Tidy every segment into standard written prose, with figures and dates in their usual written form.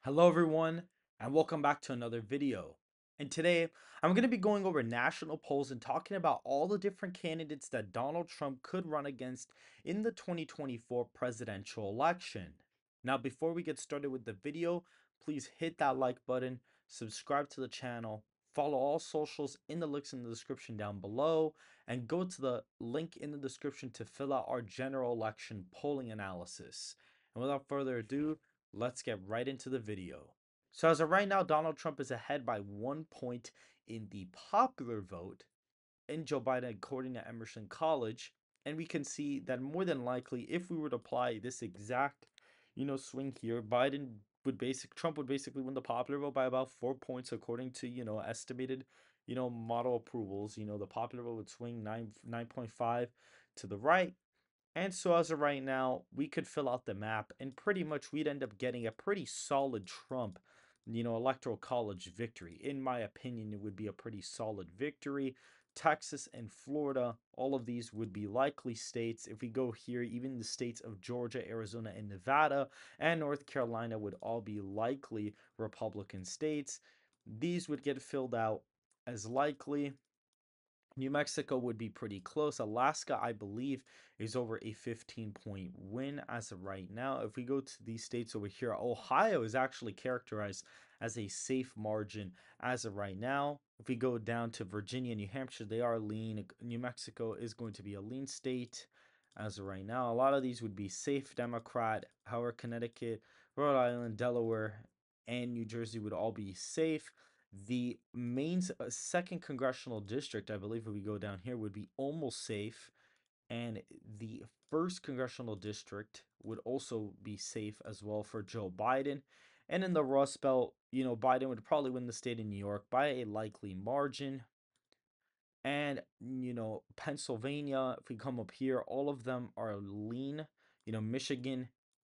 Hello everyone, and welcome back to another video. And today, I'm going to be going over national polls and talking about all the different candidates that Donald Trump could run against in the 2024 presidential election. Now, before we get started with the video, please hit that like button, subscribe to the channel, follow all socials in the links in the description down below, and go to the link in the description to fill out our general election polling analysis. And without further ado, let's get right into the video. So as of right now, Donald Trump is ahead by 1 point in the popular vote in Joe Biden according to Emerson College. And we can see that more than likely, if we were to apply this exact, swing here, Trump would basically win the popular vote by about 4 points according to, estimated, model approvals. The popular vote would swing 9.5 to the right, and so as of right now, we could fill out the map and pretty much we'd end up getting a pretty solid Trump, electoral college victory. In my opinion, it would be a pretty solid victory. Texas and Florida, all of these would be likely states. If we go here, even the states of Georgia, Arizona, and Nevada, and North Carolina would all be likely Republican states. These would get filled out as likely. New Mexico would be pretty close. Alaska, I believe, is over a 15-point win as of right now. If we go to these states over here, Ohio is actually characterized as a safe margin as of right now. If we go down to Virginia, New Hampshire, they are lean. New Mexico is going to be a lean state as of right now. A lot of these would be safe Democrat. However, Connecticut, Rhode Island, Delaware, and New Jersey would all be safe. The main second congressional district, I believe, if we go down here, would be almost safe, and the first congressional district would also be safe as well for Joe Biden. And in the Rust Belt, Biden would probably win the state of New York by a likely margin. And, Pennsylvania, if we come up here, all of them are lean. Michigan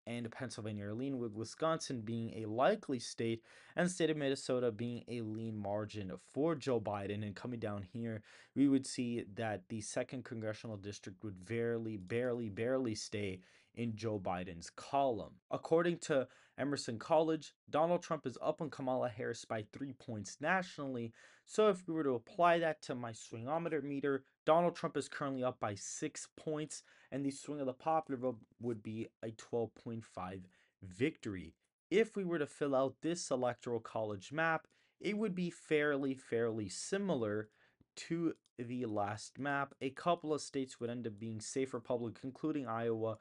and Pennsylvania are lean, with Wisconsin being a likely state and the state of Minnesota being a lean margin for Joe Biden. And coming down here, we would see that the second congressional district would barely stay in Joe Biden's column. According to Emerson College, Donald Trump is up on Kamala Harris by 3 points nationally. So if we were to apply that to my swingometer meter, Donald Trump is currently up by 6 points, and the swing of the popular vote would be a 12.5 victory. If we were to fill out this electoral college map, it would be fairly similar to the last map. A couple of states would end up being safe Republican, including Iowa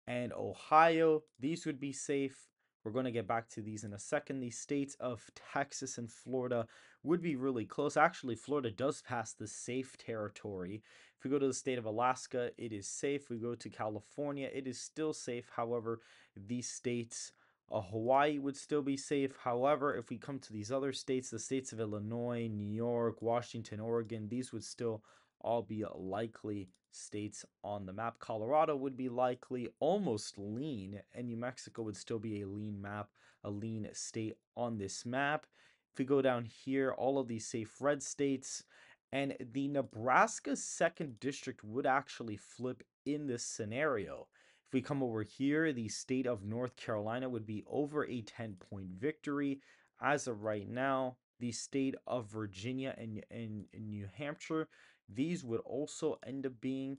and Ohio. These would be safe. We're going to get back to these in a second. The states of Texas and Florida would be really close. Actually, Florida does pass the safe territory. If we go to the state of Alaska, it is safe. We go to California, it is still safe. However, these states, Hawaii would still be safe. However, if we come to these other states, the states of Illinois, New York, Washington, Oregon, these would still all be likely states on the map. Colorado would be likely almost lean, and New Mexico would still be a lean map, a lean state on this map. If we go down here, all of these safe red states, and the Nebraska second district would actually flip in this scenario. If we come over here, the state of North Carolina would be over a 10-point victory. As of right now, the state of Virginia and New Hampshire, these would also end up being,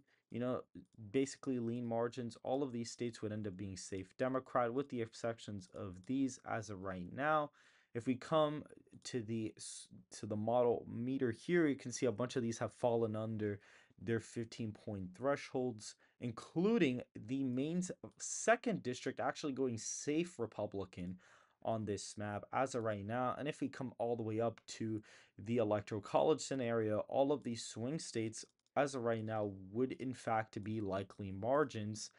basically lean margins. All of these states would end up being safe Democrat, with the exceptions of these as of right now. If we come to the model meter here, you can see a bunch of these have fallen under their 15-point thresholds, including the Maine's second district actually going safe Republican on this map as of right now. And if we come all the way up to the electoral college scenario, all of these swing states as of right now would in fact be likely margins,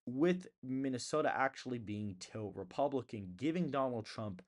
with Minnesota actually being tilt Republican, giving Donald Trump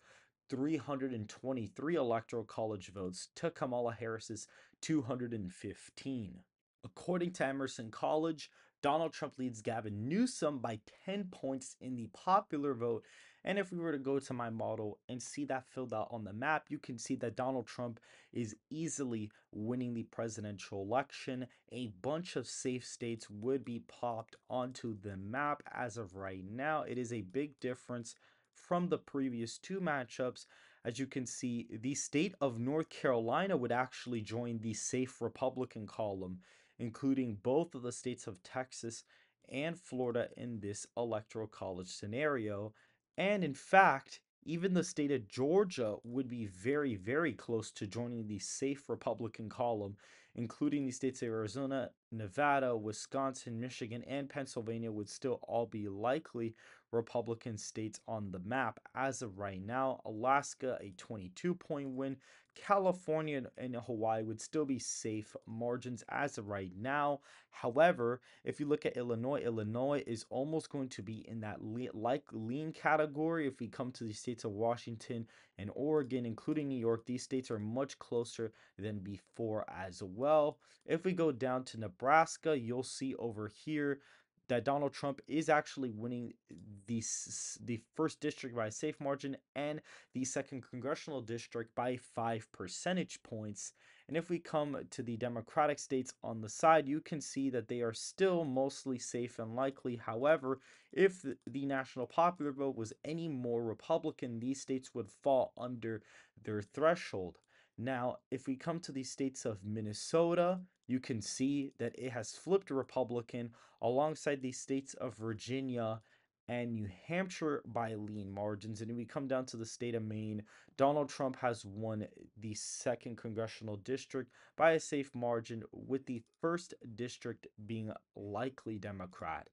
323 electoral college votes to Kamala Harris's 215. According to Emerson College, Donald Trump leads Gavin Newsom by 10 points in the popular vote. And if we were to go to my model and see that filled out on the map, you can see that Donald Trump is easily winning the presidential election. A bunch of safe states would be popped onto the map as of right now. It is a big difference from the previous two matchups. As you can see, the state of North Carolina would actually join the safe Republican column, including both of the states of Texas and Florida in this electoral college scenario. And in fact, even the state of Georgia would be very, very close to joining the safe Republican column, including the states of Arizona, Nevada, Wisconsin, Michigan, and Pennsylvania would still all be likely Republican states on the map. As of right now, Alaska, a 22-point win. California and Hawaii would still be safe margins as of right now. However, if you look at Illinois, Illinois is almost going to be in that lean category. If we come to the states of Washington and Oregon, including New York, these states are much closer than before as well. If we go down to Nebraska, you'll see over here that Donald Trump is actually winning the first district by a safe margin and the second congressional district by 5 percentage points. And if we come to the Democratic states on the side, you can see that they are still mostly safe and likely. However, if the national popular vote was any more Republican, these states would fall under their threshold. Now, if we come to the states of Minnesota, you can see that it has flipped Republican alongside the states of Virginia and New Hampshire by lean margins. And if we come down to the state of Maine, Donald Trump has won the second congressional district by a safe margin, with the first district being likely Democrat.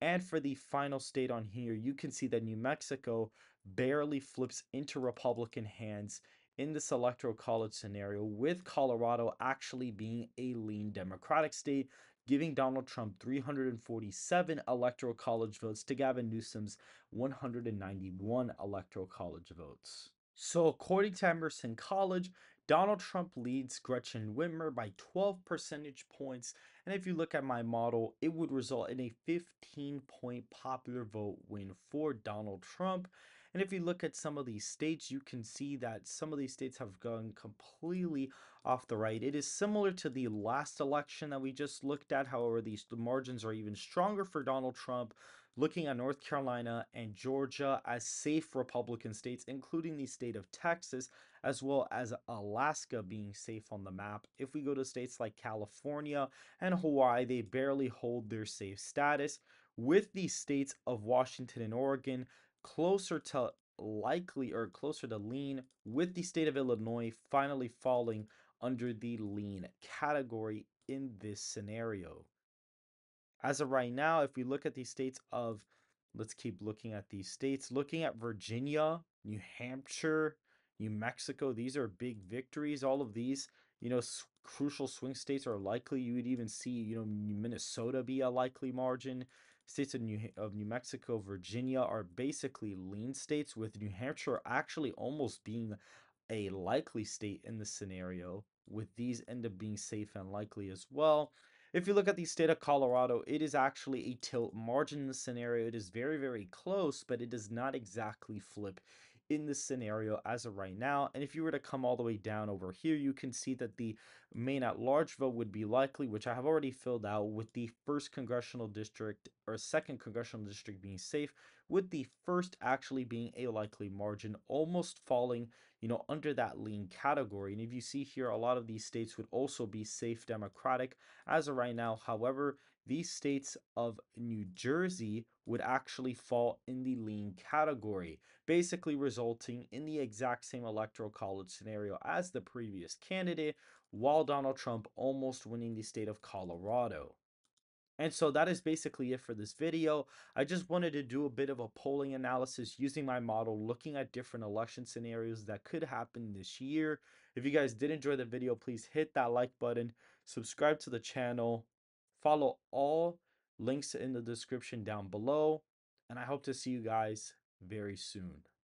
And for the final state on here, you can see that New Mexico barely flips into Republican hands in this electoral college scenario, with Colorado actually being a lean Democratic state, giving Donald Trump 347 electoral college votes to Gavin Newsom's 191 electoral college votes. So, according to Emerson College, Donald Trump leads Gretchen Whitmer by 12 percentage points. And if you look at my model, it would result in a 15-point popular vote win for Donald Trump. And if you look at some of these states, you can see that some of these states have gone completely off the right. It is similar to the last election that we just looked at. However, the margins are even stronger for Donald Trump, looking at North Carolina and Georgia as safe Republican states, including the state of Texas, as well as Alaska being safe on the map. If we go to states like California and Hawaii, they barely hold their safe status, with the states of Washington and Oregon closer to likely or closer to lean, with the state of Illinois finally falling under the lean category in this scenario. As of right now, if we look at these states of, let's keep looking at these states, looking at Virginia, New Hampshire, New Mexico, these are big victories. All of these, crucial swing states are likely. You would even see, Minnesota be a likely margin. States of New Mexico, Virginia are basically lean states, with New Hampshire actually almost being a likely state in this scenario, with these end up being safe and likely as well. If you look at the state of Colorado, it is actually a tilt margin in the scenario. It is very, very close, but it does not exactly flip in this scenario as of right now. And if you were to come all the way down over here, you can see that the Maine at large vote would be likely, which I have already filled out, with the first congressional district or second congressional district being safe, with the first actually being a likely margin, almost falling under that lean category. And if you see here, a lot of these states would also be safe Democratic as of right now. However, these states of New Jersey would actually fall in the lean category, basically resulting in the exact same electoral college scenario as the previous candidate, while Donald Trump almost winning the state of Colorado. And so that is basically it for this video. I just wanted to do a bit of a polling analysis using my model, looking at different election scenarios that could happen this year. If you guys did enjoy the video, please hit that like button, subscribe to the channel, follow all links in the description down below, and I hope to see you guys very soon.